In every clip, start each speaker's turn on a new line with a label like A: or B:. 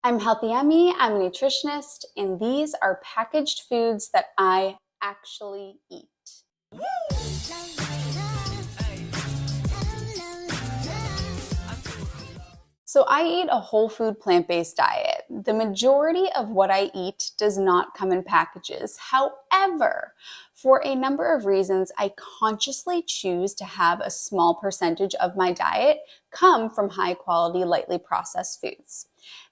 A: I'm Healthy Emmie, I'm a nutritionist, and these are packaged foods that I actually eat. So I eat a whole food plant-based diet. The majority of what I eat does not come in packages. However, for a number of reasons, I consciously choose to have a small percentage of my diet come from high quality, lightly processed foods.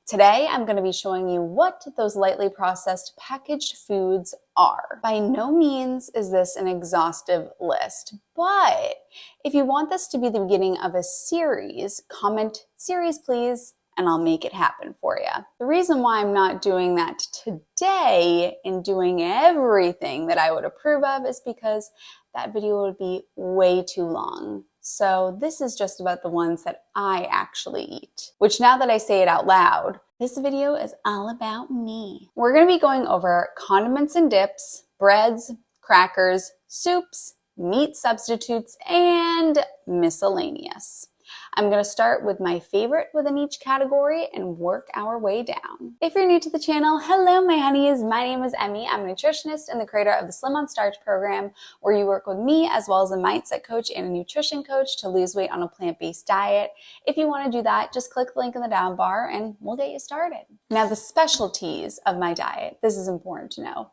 A: Today, I'm going to be showing you what those lightly processed packaged foods are. By no means is this an exhaustive list, but if you want this to be the beginning of a series, comment series please, and I'll make it happen for you. The reason why I'm not doing that today and doing everything that I would approve of is because that video would be way too long. So this is just about the ones that I actually eat, which now that I say it out loud, this video is all about me. We're going to be going over condiments and dips, breads, crackers, soups, meat substitutes, and miscellaneous. I'm going to start with my favorite within each category and work our way down. If you're new to the channel, hello my honeys, my name is Emmie. I'm a nutritionist and the creator of the Slim on Starch program, where you work with me as well as a mindset coach and a nutrition coach to lose weight on a plant-based diet. If you want to do that, just click the link in the down bar and we'll get you started. Now the specialties of my diet, this is important to know.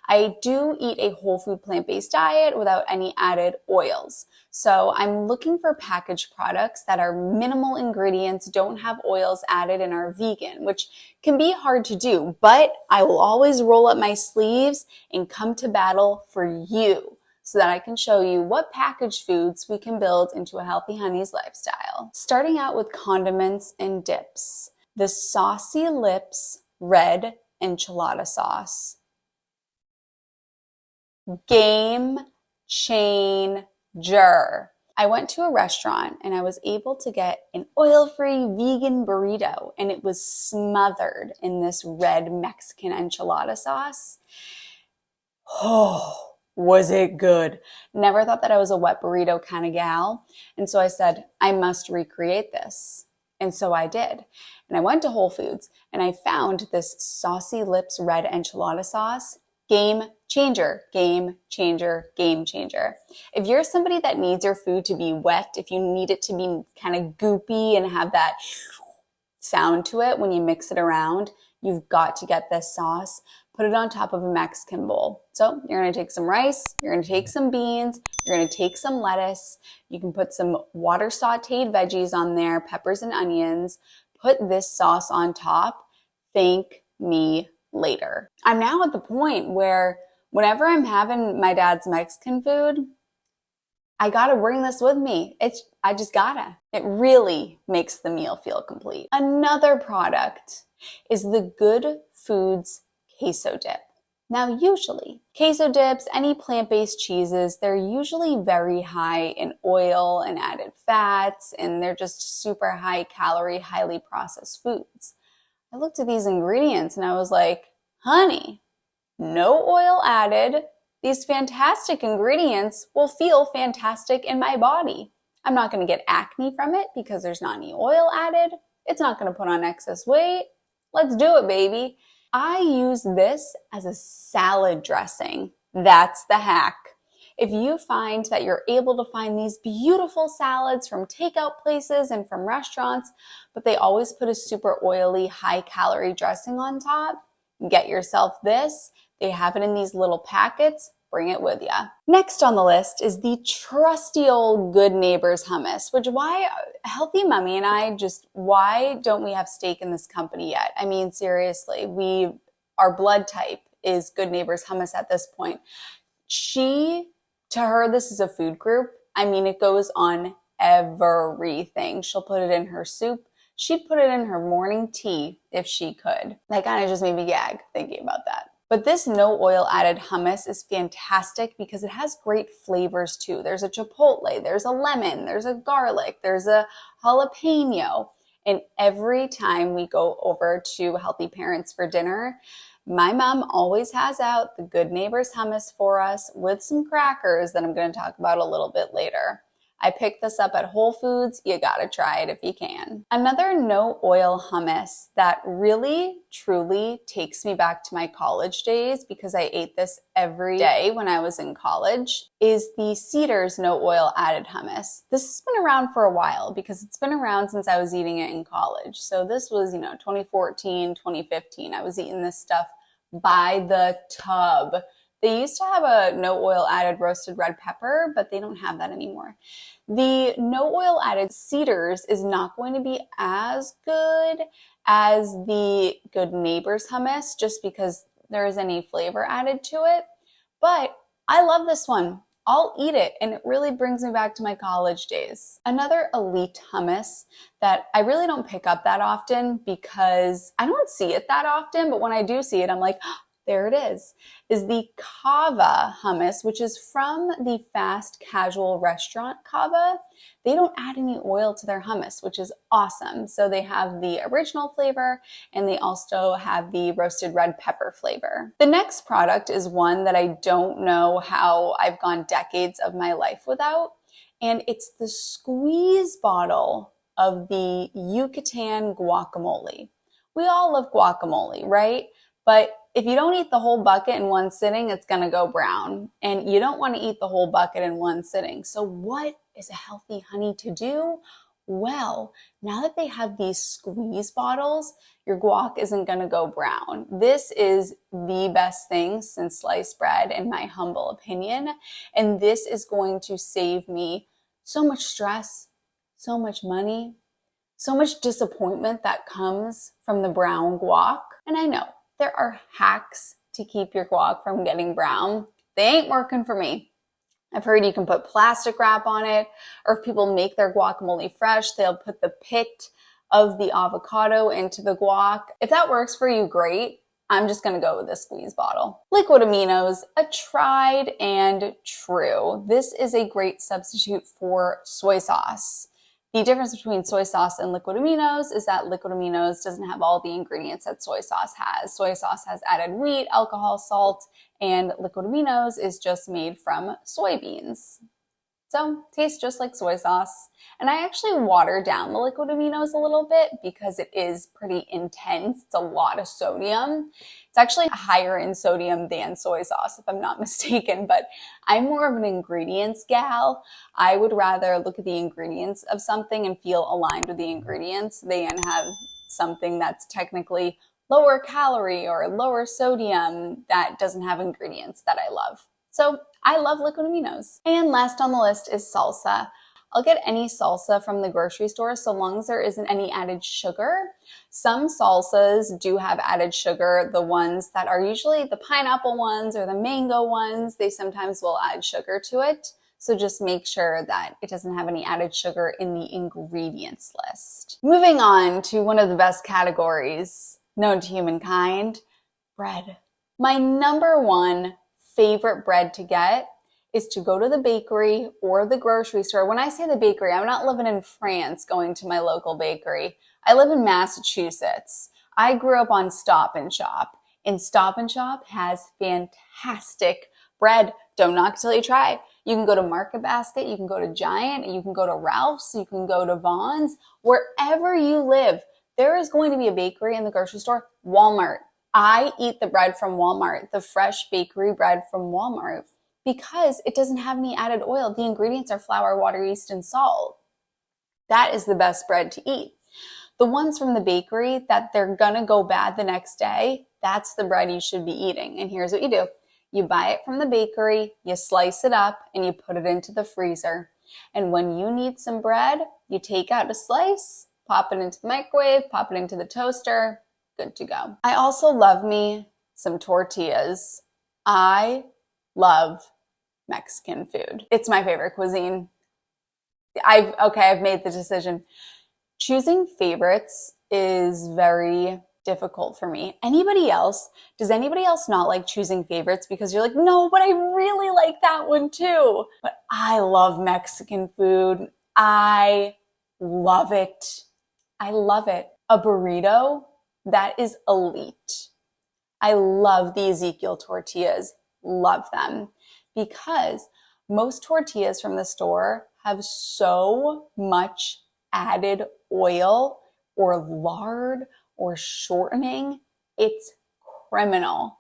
A: I do eat a whole food plant-based diet without any added oils. So I'm looking for packaged products that are minimal ingredients, don't have oils added, and are vegan, which can be hard to do, but I will always roll up my sleeves and come to battle for you so that I can show you what packaged foods we can build into a Healthy Hunnies lifestyle. Starting out with condiments and dips. The Saucy Lips red enchilada sauce. Game changer. I went to a restaurant and I was able to get an oil-free vegan burrito, and it was smothered in this red Mexican enchilada sauce. Oh, was it good. Never thought that I was a wet burrito kind of gal. And so I said, I must recreate this. And so I did. And I went to Whole Foods and I found this Saucy Lips red enchilada sauce. Game changer, game changer, game changer. If you're somebody that needs your food to be wet, if you need it to be kind of goopy and have that sound to it when you mix it around, you've got to get this sauce. Put it on top of a Mexican bowl. So you're going to take some rice, you're going to take some beans, you're going to take some lettuce. You can put some water sauteed veggies on there, peppers and onions. Put this sauce on top. Thank me later. I'm now at the point where whenever I'm having my dad's Mexican food, I gotta bring this with me. I just gotta. It really makes the meal feel complete. Another product is the Good Foods queso dip. Now, usually, queso dips, any plant-based cheeses, they're usually very high in oil and added fats, and they're just super high calorie, highly processed foods. I looked at these ingredients and I was like, honey, no oil added. These fantastic ingredients will feel fantastic in my body. I'm not going to get acne from it because there's not any oil added. It's not going to put on excess weight. Let's do it, baby. I use this as a salad dressing. That's the hack. If you find that you're able to find these beautiful salads from takeout places and from restaurants, but they always put a super oily, high-calorie dressing on top, get yourself this. They have it in these little packets. Bring it with you. Next on the list is the trusty old Good Neighbors hummus, which why Healthy Mummy and I why don't we have steak in this company yet? I mean, seriously, our blood type is Good Neighbors hummus at this point. To her, this is a food group. I mean, it goes on everything. She'll put it in her soup. She'd put it in her morning tea if she could. That kind of just made me gag thinking about that. But this no oil added hummus is fantastic because it has great flavors too. There's a chipotle, there's a lemon, there's a garlic, there's a jalapeno. And every time we go over to Healthy Parents for dinner, my mom always has out the Good Neighbors hummus for us with some crackers that I'm going to talk about a little bit later. I picked this up at Whole Foods. You gotta try it if you can. Another no oil hummus that really, truly takes me back to my college days, because I ate this every day when I was in college, is the Cedars no oil added hummus. This has been around for a while because it's been around since I was eating it in college. So this was, 2014, 2015. I was eating this stuff by the tub. They used to have a no oil added roasted red pepper, but they don't have that anymore. The no oil added Cedars is not going to be as good as the Good Neighbors hummus, just because there is any flavor added to it. But I love this one. I'll eat it, and it really brings me back to my college days. Another elite hummus that I really don't pick up that often because I don't see it that often, but when I do see it, I'm like, oh, there it is the Kava hummus, which is from the fast casual restaurant Kava. They don't add any oil to their hummus, which is awesome. So they have the original flavor, and they also have the roasted red pepper flavor. The next product is one that I don't know how I've gone decades of my life without, and it's the squeeze bottle of the Yucatan guacamole. We all love guacamole, right? But if you don't eat the whole bucket in one sitting, it's going to go brown. And you don't want to eat the whole bucket in one sitting. So what is a healthy honey to do? Well, now that they have these squeeze bottles, your guac isn't going to go brown. This is the best thing since sliced bread, in my humble opinion. And this is going to save me so much stress, so much money, so much disappointment that comes from the brown guac. And I know there are hacks to keep your guac from getting brown. They ain't working for me. I've heard you can put plastic wrap on it, or if people make their guacamole fresh, they'll put the pit of the avocado into the guac. If that works for you, great. I'm just going to go with this squeeze bottle. Liquid aminos, a tried and true. This is a great substitute for soy sauce. The difference between soy sauce and liquid aminos is that liquid aminos doesn't have all the ingredients that soy sauce has. Soy sauce has added wheat, alcohol, salt, and liquid aminos is just made from soybeans. So tastes just like soy sauce. And I actually water down the liquid aminos a little bit because it is pretty intense. It's a lot of sodium. It's actually higher in sodium than soy sauce, if I'm not mistaken, but I'm more of an ingredients gal. I would rather look at the ingredients of something and feel aligned with the ingredients than have something that's technically lower calorie or lower sodium that doesn't have ingredients that I love. So I love liquid aminos. And last on the list is salsa. I'll get any salsa from the grocery store so long as there isn't any added sugar. Some salsas do have added sugar. The ones that are usually the pineapple ones or the mango ones, they sometimes will add sugar to it. So just make sure that it doesn't have any added sugar in the ingredients list. Moving on to one of the best categories known to humankind, bread. My number one favorite bread to get is to go to the bakery or the grocery store. When I say the bakery, I'm not living in France going to my local bakery. I live in Massachusetts. I grew up on Stop and Shop, and Stop and Shop has fantastic bread. Don't knock till you try. You can go to Market Basket, you can go to Giant, you can go to Ralph's, you can go to Vaughn's. Wherever you live, there is going to be a bakery in the grocery store. Walmart. I eat the bread from Walmart, the fresh bakery bread from Walmart, because it doesn't have any added oil. The ingredients are flour, water, yeast, and salt. That is the best bread to eat. The ones from the bakery that they're gonna go bad the next day, that's the bread you should be eating. And here's what you do. You buy it from the bakery, you slice it up, and you put it into the freezer. And when you need some bread, you take out a slice, pop it into the microwave, pop it into the toaster, good to go. I also love me some tortillas. I love Mexican food. It's my favorite cuisine. I've made the decision. Choosing favorites is very difficult for me. Does anybody else not like choosing favorites because you're like, no, but I really like that one too. But I love Mexican food. I love it. I love it. A burrito, that is elite. I love the Ezekiel tortillas. Love them. Because most tortillas from the store have so much added oil or lard or shortening. It's criminal.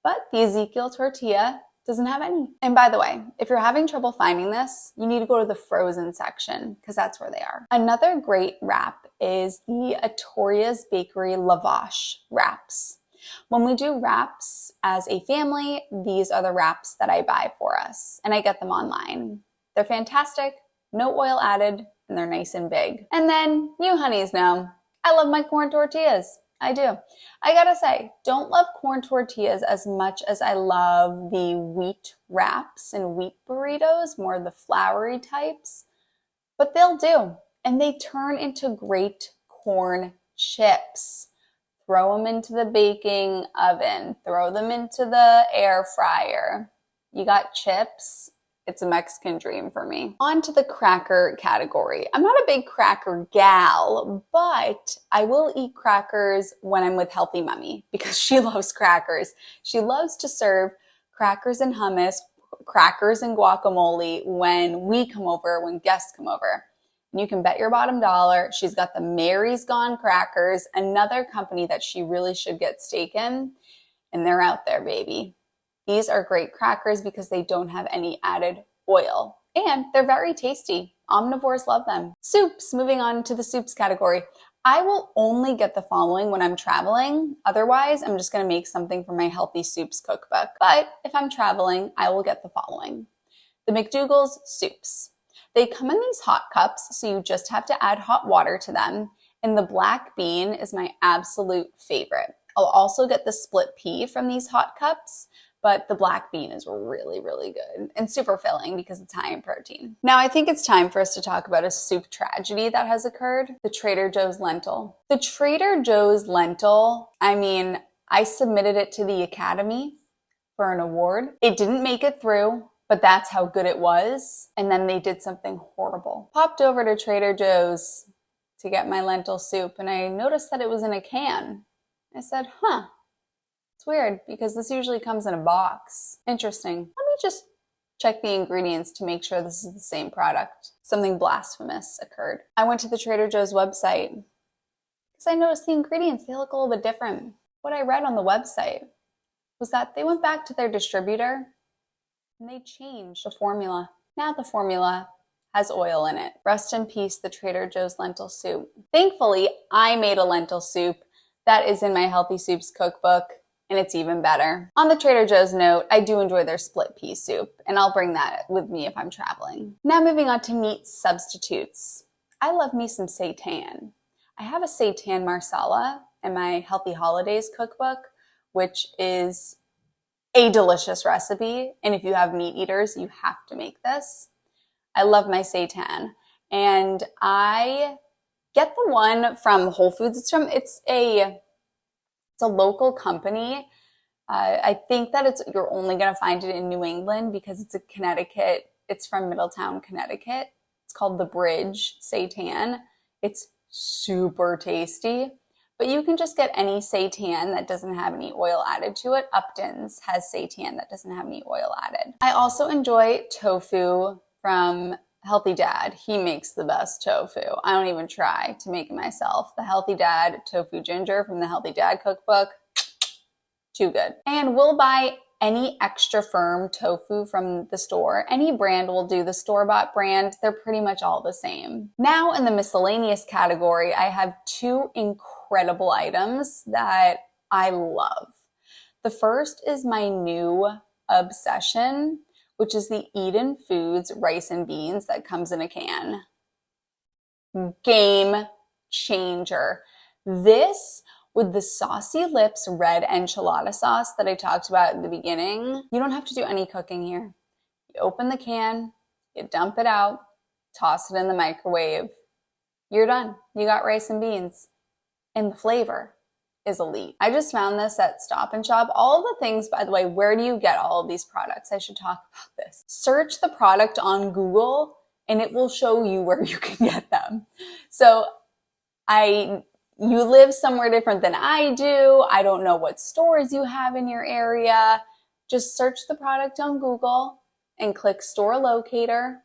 A: But the Ezekiel tortilla doesn't have any. And by the way, if you're having trouble finding this, you need to go to the frozen section because that's where they are. Another great wrap is the Atoria's Bakery Lavash wraps. When we do wraps as a family, these are the wraps that I buy for us, and I get them online. They're fantastic, no oil added, and they're nice and big. And then you honeys know, I love my corn tortillas. I do. I gotta say, don't love corn tortillas as much as I love the wheat wraps and wheat burritos, more the floury types, but they'll do. And they turn into great corn chips. Throw them into the baking oven, throw them into the air fryer. You got chips. It's a Mexican dream for me. On to the cracker category. I'm not a big cracker gal, but I will eat crackers when I'm with Healthy Mummy because she loves crackers. She loves to serve crackers and hummus, crackers and guacamole when we come over, when guests come over. And you can bet your bottom dollar she's got the Mary's Gone crackers, another company that she really should get stake in, and they're out there, baby. These are great crackers because they don't have any added oil, and they're very tasty. Omnivores love them. Soups, moving on to the soups category. I will only get the following when I'm traveling. Otherwise, I'm just going to make something for my Healthy Soups cookbook. But if I'm traveling, I will get the following. The McDougall's soups. They come in these hot cups, so you just have to add hot water to them. And the black bean is my absolute favorite. I'll also get the split pea from these hot cups, but the black bean is really, really good and super filling because it's high in protein. Now, I think it's time for us to talk about a soup tragedy that has occurred, the Trader Joe's lentil. The Trader Joe's lentil, I submitted it to the Academy for an award. It didn't make it through, but that's how good it was. And then they did something horrible. Popped over to Trader Joe's to get my lentil soup, and I noticed that it was in a can. I said, it's weird because this usually comes in a box. Interesting. Let me just check the ingredients to make sure this is the same product. Something blasphemous occurred. I went to the Trader Joe's website because I noticed the ingredients, they look a little bit different. What I read on the website was that they went back to their distributor and they changed the formula. Now the formula has oil in it. Rest in peace, the Trader Joe's lentil soup. Thankfully, I made a lentil soup that is in my Healthy Soups cookbook, and it's even better. On the Trader Joe's note, I do enjoy their split pea soup, and I'll bring that with me if I'm traveling. Now moving on to meat substitutes. I love me some seitan. I have a seitan marsala in my Healthy Holidays cookbook, which is a delicious recipe, and if you have meat eaters, you have to make this. I love my seitan, and I get the one from Whole Foods. It's a local company. I think that you're only going to find it in New England because it's a Connecticut. It's from Middletown, Connecticut. It's called The Bridge seitan. It's super tasty, but you can just get any seitan that doesn't have any oil added to it. Upton's has seitan that doesn't have any oil added. I also enjoy tofu from Healthy Dad. He makes the best tofu. I don't even try to make it myself. The Healthy Dad tofu ginger from the Healthy Dad cookbook, too good. And we'll buy any extra firm tofu from the store. Any brand will do. The store-bought brand, they're pretty much all the same. Now in the miscellaneous category, I have two incredible items that I love. The first is my new obsession, which is the Eden Foods rice and beans that comes in a can. Game changer. This with the Saucy Lips red enchilada sauce that I talked about at the beginning. You don't have to do any cooking here. You open the can, you dump it out, toss it in the microwave. You're done. You got rice and beans. And the flavor is elite. I just found this at Stop and Shop. All the things, by the way, where do you get all of these products? I should talk about this. Search the product on Google and it will show you where you can get them. So you live somewhere different than I do. I don't know what stores you have in your area. Just search the product on Google and click store locator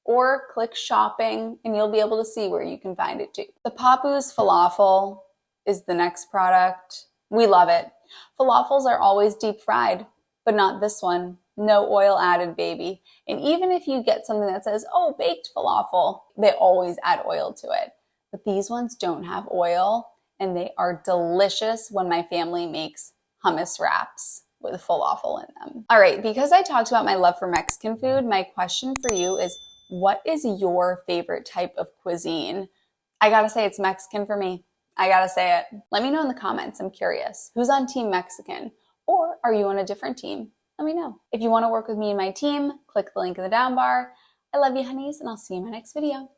A: or click shopping and you'll be able to see where you can find it too. The Papu's falafel is the next product. We love it. Falafels are always deep fried, but not this one. No oil added, baby. And even if you get something that says, oh, baked falafel, they always add oil to it. But these ones don't have oil, and they are delicious when my family makes hummus wraps with falafel in them. All right, because I talked about my love for Mexican food, my question for you is, what is your favorite type of cuisine? I gotta say it's Mexican for me. I gotta say it. Let me know in the comments. I'm curious. Who's on Team Mexican? Or are you on a different team? Let me know. If you want to work with me and my team, click the link in the down bar. I love you, honeys, and I'll see you in my next video.